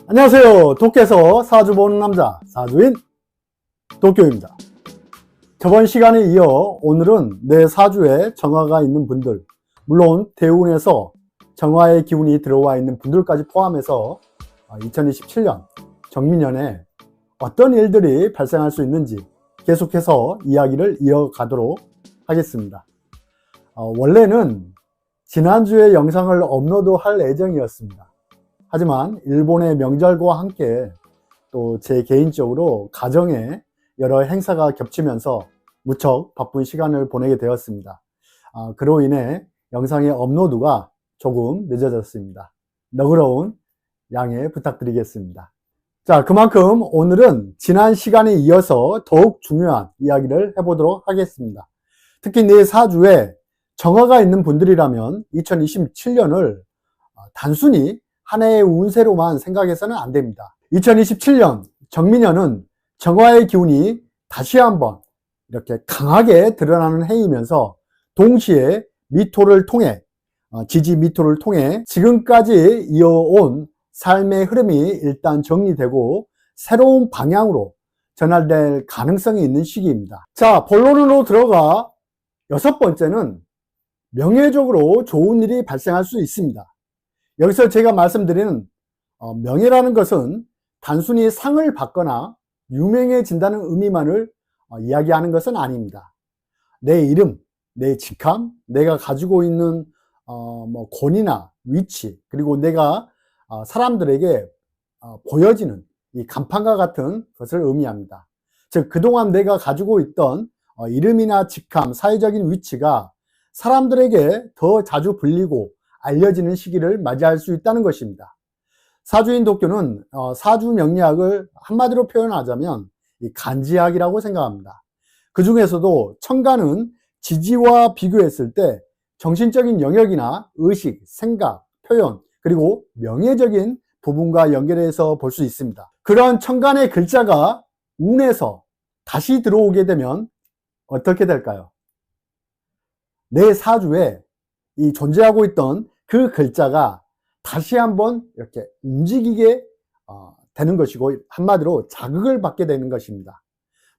안녕하세요. 도쿄에서 사주 보는 남자 사주인 도쿄입니다. 저번 시간에 이어 오늘은 내 사주에 정화가 있는 분들, 물론 대운에서 정화의 기운이 들어와 있는 분들까지 포함해서 2027년 정미년에 어떤 일들이 발생할 수 있는지 계속해서 이야기를 이어가도록 하겠습니다. 원래는 지난주에 영상을 업로드할 예정이었습니다. 하지만 일본의 명절과 함께 또 제 개인적으로 가정에 여러 행사가 겹치면서 무척 바쁜 시간을 보내게 되었습니다. 그로 인해 영상의 업로드가 조금 늦어졌습니다. 너그러운 양해 부탁드리겠습니다. 자, 그만큼 오늘은 지난 시간에 이어서 더욱 중요한 이야기를 해보도록 하겠습니다. 특히 내 사주에 정화가 있는 분들이라면 2027년을 단순히 한 해의 운세로만 생각해서는 안 됩니다. 2027년 정미년은 정화의 기운이 다시 한번 이렇게 강하게 드러나는 해이면서 동시에 미토를 통해 지지 미토를 통해 지금까지 이어온 삶의 흐름이 일단 정리되고 새로운 방향으로 전환될 가능성이 있는 시기입니다. 자, 본론으로 들어가 여섯 번째는 명예적으로 좋은 일이 발생할 수 있습니다. 여기서 제가 말씀드리는 명예라는 것은 단순히 상을 받거나 유명해진다는 의미만을 이야기하는 것은 아닙니다. 내 이름, 내 직함, 내가 가지고 있는 권위나 위치, 그리고 내가 사람들에게 보여지는 이 간판과 같은 것을 의미합니다. 즉, 그동안 내가 가지고 있던 이름이나 직함, 사회적인 위치가 사람들에게 더 자주 불리고 알려지는 시기를 맞이할 수 있다는 것입니다. 사주인 도쿄는 사주 명리학을 한마디로 표현하자면 간지학이라고 생각합니다. 그 중에서도 천간은 지지와 비교했을 때 정신적인 영역이나 의식, 생각, 표현, 그리고 명예적인 부분과 연결해서 볼 수 있습니다. 그런 천간의 글자가 운에서 다시 들어오게 되면 어떻게 될까요? 내 사주에 이 존재하고 있던 그 글자가 다시 한번 이렇게 움직이게 되는 것이고, 한마디로 자극을 받게 되는 것입니다.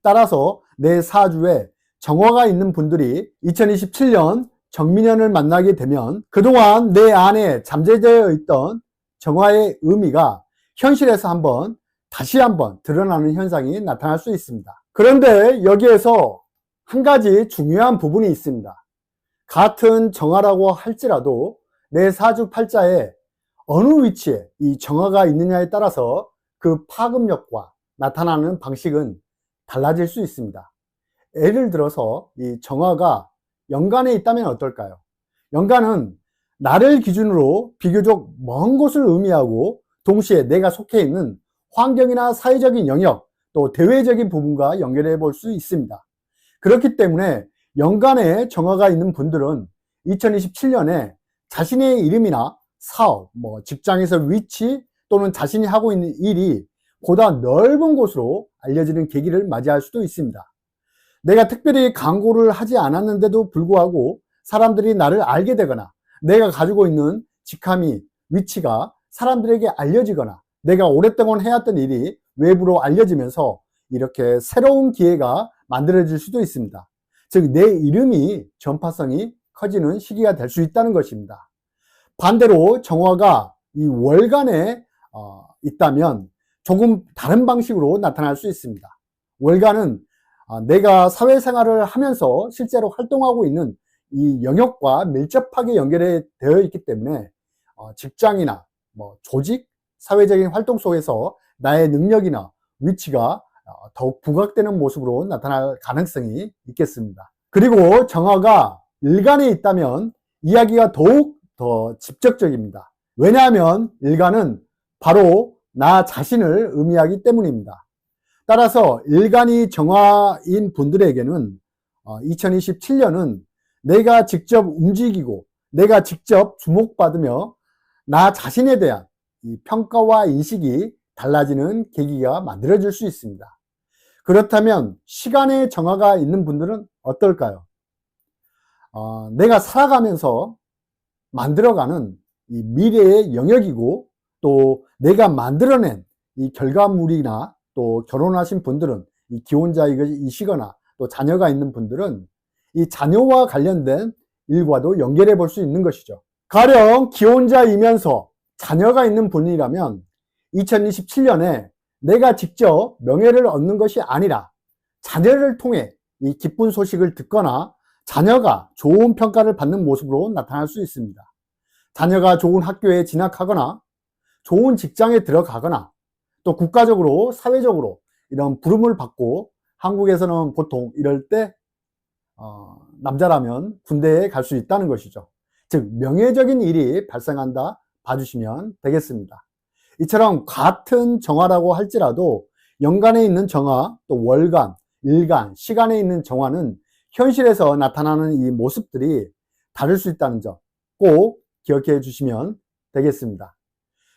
따라서 내 사주에 정화가 있는 분들이 2027년 정미년을 만나게 되면 그동안 내 안에 잠재되어 있던 정화의 의미가 현실에서 다시 한번 드러나는 현상이 나타날 수 있습니다. 그런데 여기에서 한 가지 중요한 부분이 있습니다. 같은 정화라고 할지라도 내 사주 팔자에 어느 위치에 이 정화가 있느냐에 따라서 그 파급력과 나타나는 방식은 달라질 수 있습니다. 예를 들어서 이 정화가 연간에 있다면 어떨까요? 연간은 나를 기준으로 비교적 먼 곳을 의미하고 동시에 내가 속해 있는 환경이나 사회적인 영역, 또 대외적인 부분과 연결해 볼 수 있습니다. 그렇기 때문에 연간에 정화가 있는 분들은 2027년에 자신의 이름이나 사업, 직장에서 위치 또는 자신이 하고 있는 일이 보다 넓은 곳으로 알려지는 계기를 맞이할 수도 있습니다. 내가 특별히 광고를 하지 않았는데도 불구하고 사람들이 나를 알게 되거나 내가 가지고 있는 직함이, 위치가 사람들에게 알려지거나 내가 오랫동안 해왔던 일이 외부로 알려지면서 이렇게 새로운 기회가 만들어질 수도 있습니다. 즉, 내 이름이 전파성이 커지는 시기가 될 수 있다는 것입니다. 반대로 정화가 이 월간에 있다면 조금 다른 방식으로 나타날 수 있습니다. 월간은 내가 사회생활을 하면서 실제로 활동하고 있는 이 영역과 밀접하게 연결되어 있기 때문에 직장이나 조직, 사회적인 활동 속에서 나의 능력이나 위치가 더욱 부각되는 모습으로 나타날 가능성이 있겠습니다. 그리고 정화가 일간에 있다면 이야기가 더욱 더 직접적입니다. 왜냐하면 일간은 바로 나 자신을 의미하기 때문입니다. 따라서 일간이 정화인 분들에게는 2027년은 내가 직접 움직이고 내가 직접 주목받으며 나 자신에 대한 이 평가와 인식이 달라지는 계기가 만들어질 수 있습니다. 그렇다면 시간의 정화가 있는 분들은 어떨까요? 내가 살아가면서 만들어가는 이 미래의 영역이고 또 내가 만들어낸 이 결과물이나 또 결혼하신 분들은 이 기혼자이시거나 또 자녀가 있는 분들은 이 자녀와 관련된 일과도 연결해 볼 수 있는 것이죠. 가령 기혼자이면서 자녀가 있는 분이라면 2027년에 내가 직접 명예를 얻는 것이 아니라 자녀를 통해 이 기쁜 소식을 듣거나 자녀가 좋은 평가를 받는 모습으로 나타날 수 있습니다. 자녀가 좋은 학교에 진학하거나 좋은 직장에 들어가거나 또 국가적으로 사회적으로 이런 부름을 받고, 한국에서는 보통 이럴 때 남자라면 군대에 갈 수 있다는 것이죠. 즉 명예적인 일이 발생한다 봐주시면 되겠습니다. 이처럼 같은 정화라고 할지라도 연간에 있는 정화, 또 월간, 일간, 시간에 있는 정화는 현실에서 나타나는 이 모습들이 다를 수 있다는 점 꼭 기억해 주시면 되겠습니다.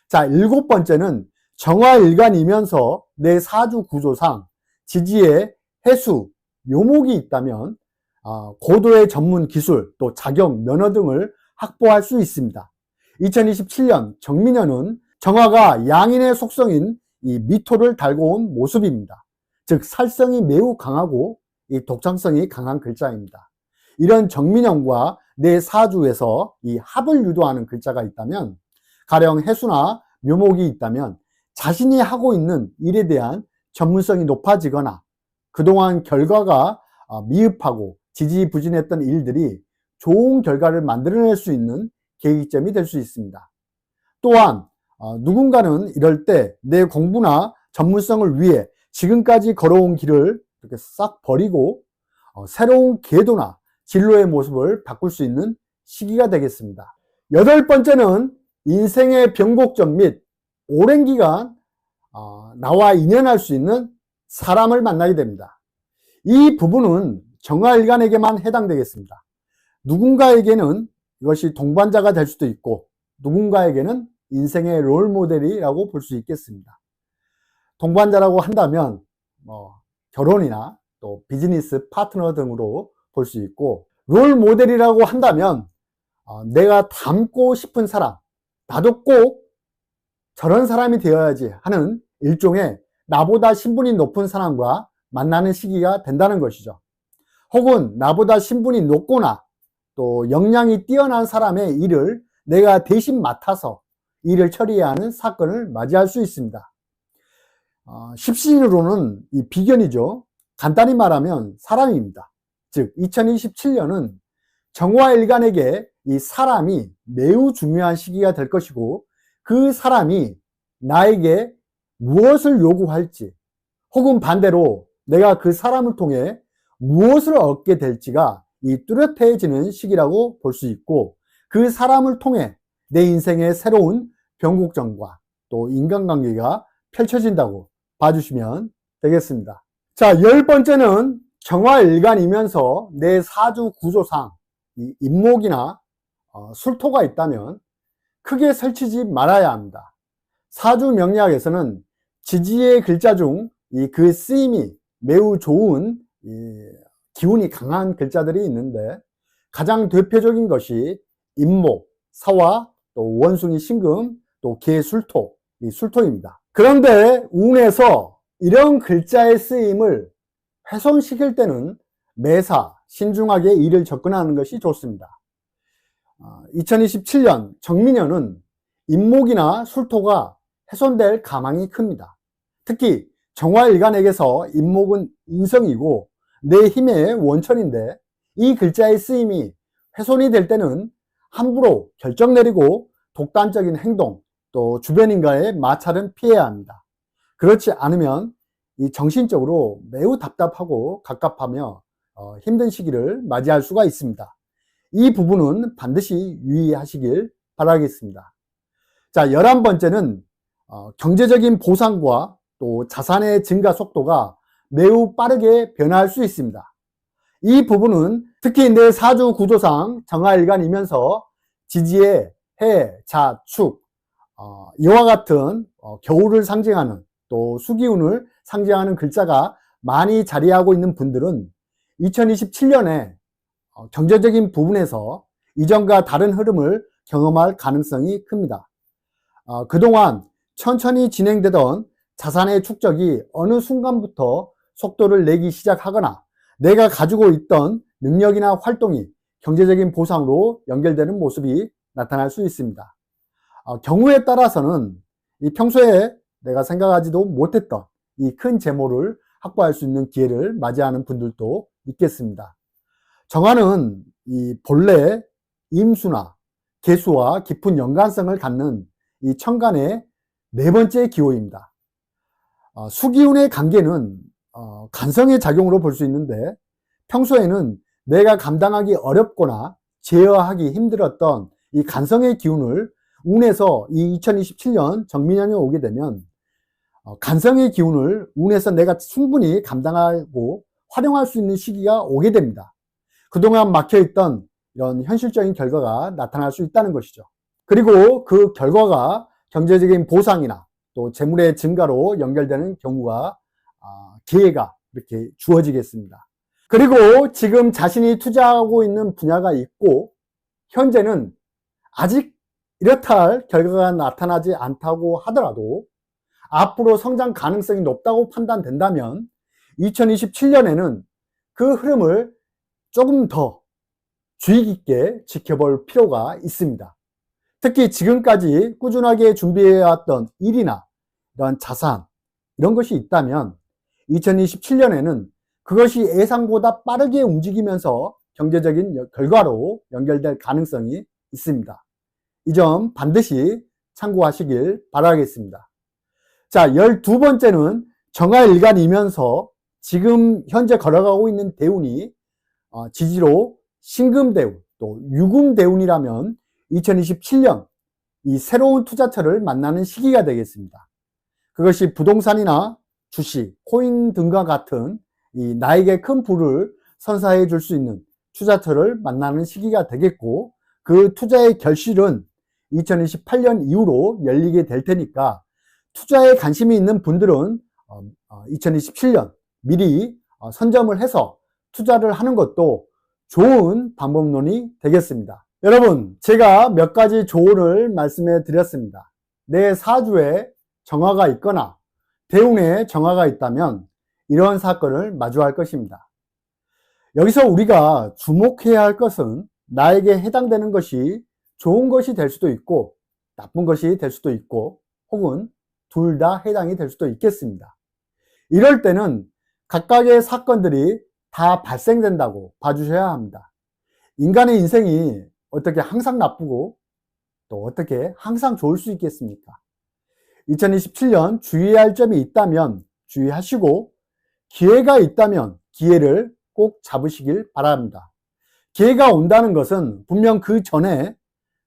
자, 7번째는 정화일간이면서 내 사주 구조상 지지에 해수, 묘목이 있다면 고도의 전문 기술, 또 자격, 면허 등을 확보할 수 있습니다. 2027년 정민년은 정화가 양인의 속성인 이 미토를 달고 온 모습입니다. 즉 살성이 매우 강하고 이 독창성이 강한 글자입니다. 이런 정민년과 내 사주에서 이 합을 유도하는 글자가 있다면, 가령 해수나 묘목이 있다면 자신이 하고 있는 일에 대한 전문성이 높아지거나 그동안 결과가 미흡하고 지지부진했던 일들이 좋은 결과를 만들어낼 수 있는 계기점이 될 수 있습니다. 또한 누군가는 이럴 때 내 공부나 전문성을 위해 지금까지 걸어온 길을 이렇게 싹 버리고 새로운 궤도나 진로의 모습을 바꿀 수 있는 시기가 되겠습니다. 8번째는 인생의 변곡점 및 오랜 기간 나와 인연할 수 있는 사람을 만나게 됩니다. 이 부분은 정화일간에게만 해당되겠습니다. 누군가에게는 이것이 동반자가 될 수도 있고, 누군가에게는 인생의 롤모델이라고 볼 수 있겠습니다. 동반자라고 한다면 결혼이나 또 비즈니스 파트너 등으로 볼 수 있고, 롤모델이라고 한다면 내가 닮고 싶은 사람, 나도 꼭 저런 사람이 되어야지 하는 일종의 나보다 신분이 높은 사람과 만나는 시기가 된다는 것이죠. 혹은 나보다 신분이 높거나 또 역량이 뛰어난 사람의 일을 내가 대신 맡아서 일을 처리해야 하는 사건을 맞이할 수 있습니다. 십신으로는 이 비견이죠. 간단히 말하면 사람입니다. 즉 2027년은 정화일간에게 이 사람이 매우 중요한 시기가 될 것이고, 그 사람이 나에게 무엇을 요구할지, 혹은 반대로 내가 그 사람을 통해 무엇을 얻게 될지가 이 뚜렷해지는 시기라고 볼 수 있고, 그 사람을 통해 내 인생의 새로운 변곡점과 또 인간관계가 펼쳐진다고 봐주시면 되겠습니다. 자, 10번째는 정화일간이면서 내 사주 구조상 이 임목이나 술토가 있다면 크게 설치지 말아야 합니다. 사주 명리학에서는 지지의 글자 중 이 그 쓰임이 매우 좋은 기운이 강한 글자들이 있는데, 가장 대표적인 것이 임목, 사화, 또 원숭이 신금, 또 개 술토, 이 술토입니다. 그런데 운에서 이런 글자의 쓰임을 훼손시킬 때는 매사 신중하게 일을 접근하는 것이 좋습니다. 2027년 정민년은 임목이나 술토가 훼손될 가망이 큽니다. 특히 정화일간에게서 임목은 인성이고 내 힘의 원천인데, 이 글자의 쓰임이 훼손이 될 때는 함부로 결정 내리고 독단적인 행동, 또 주변인과의 마찰은 피해야 합니다. 그렇지 않으면 이 정신적으로 매우 답답하고 갑갑하며 힘든 시기를 맞이할 수가 있습니다. 이 부분은 반드시 유의하시길 바라겠습니다. 자, 11번째는 경제적인 보상과 또 자산의 증가 속도가 매우 빠르게 변화할 수 있습니다. 이 부분은 특히 내 사주 구조상 정화일간이면서 지지의 해, 자, 축, 이와 같은 겨울을 상징하는 또 수기운을 상징하는 글자가 많이 자리하고 있는 분들은 2027년에 경제적인 부분에서 이전과 다른 흐름을 경험할 가능성이 큽니다. 그동안 천천히 진행되던 자산의 축적이 어느 순간부터 속도를 내기 시작하거나 내가 가지고 있던 능력이나 활동이 경제적인 보상으로 연결되는 모습이 나타날 수 있습니다. 경우에 따라서는 이 평소에 내가 생각하지도 못했던 이 큰 재물을 확보할 수 있는 기회를 맞이하는 분들도 있겠습니다. 정화는 이 본래 임수나 개수와 깊은 연관성을 갖는 이 천간의 네 번째 기호입니다. 수기운의 관계는 간성의 작용으로 볼 수 있는데, 평소에는 내가 감당하기 어렵거나 제어하기 힘들었던 이 간성의 기운을 운에서 이 2027년 정민년이 오게 되면 간성의 기운을 운에서 내가 충분히 감당하고 활용할 수 있는 시기가 오게 됩니다. 그동안 막혀있던 이런 현실적인 결과가 나타날 수 있다는 것이죠. 그리고 그 결과가 경제적인 보상이나 또 재물의 증가로 연결되는 경우가 기회가 이렇게 주어지겠습니다. 그리고 지금 자신이 투자하고 있는 분야가 있고 현재는 아직 이렇다 할 결과가 나타나지 않다고 하더라도 앞으로 성장 가능성이 높다고 판단된다면 2027년에는 그 흐름을 조금 더 주의 깊게 지켜볼 필요가 있습니다. 특히 지금까지 꾸준하게 준비해왔던 일이나 이런 자산, 이런 것이 있다면 2027년에는 그것이 예상보다 빠르게 움직이면서 경제적인 결과로 연결될 가능성이 있습니다. 이 점 반드시 참고하시길 바라겠습니다. 자, 12번째는 정화일간이면서 지금 현재 걸어가고 있는 대운이 지지로 신금대운 또 유금대운이라면 2027년 이 새로운 투자처를 만나는 시기가 되겠습니다. 그것이 부동산이나 주식, 코인 등과 같은 이 나에게 큰 부를 선사해 줄 수 있는 투자처를 만나는 시기가 되겠고, 그 투자의 결실은 2028년 이후로 열리게 될 테니까 투자에 관심이 있는 분들은 2027년 미리 선점을 해서 투자를 하는 것도 좋은 방법론이 되겠습니다. 여러분, 제가 몇 가지 조언을 말씀해 드렸습니다. 내 사주에 정화가 있거나 대운에 정화가 있다면 이러한 사건을 마주할 것입니다. 여기서 우리가 주목해야 할 것은 나에게 해당되는 것이 좋은 것이 될 수도 있고 나쁜 것이 될 수도 있고 혹은 둘 다 해당이 될 수도 있겠습니다. 이럴 때는 각각의 사건들이 다 발생된다고 봐주셔야 합니다. 인간의 인생이 어떻게 항상 나쁘고 또 어떻게 항상 좋을 수 있겠습니까? 2027년 주의해야 할 점이 있다면 주의하시고 기회가 있다면 기회를 꼭 잡으시길 바랍니다. 기회가 온다는 것은 분명 그 전에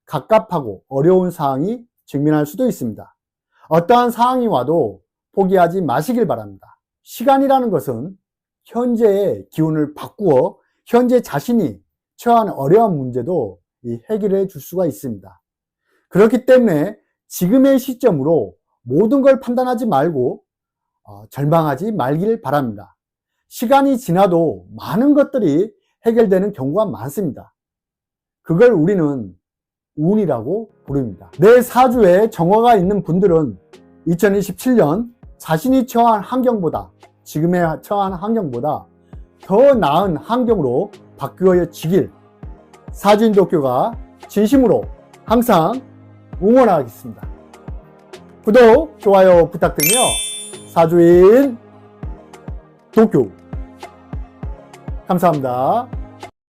갑갑하고 어려운 상황이 직면할 수도 있습니다. 어떠한 상황이 와도 포기하지 마시길 바랍니다. 시간이라는 것은 현재의 기운을 바꾸어 현재 자신이 처한 어려운 문제도 해결해 줄 수가 있습니다. 그렇기 때문에 지금의 시점으로 모든 걸 판단하지 말고 절망하지 말길 바랍니다. 시간이 지나도 많은 것들이 해결되는 경우가 많습니다. 그걸 우리는 운이라고 부릅니다. 내 사주에 정화가 있는 분들은 2027년 자신이 처한 환경보다 지금의 처한 환경보다 더 나은 환경으로 바뀌어지길 사주인 도쿄가 진심으로 항상 응원하겠습니다. 구독, 좋아요 부탁드리며 사주인 도쿄 감사합니다.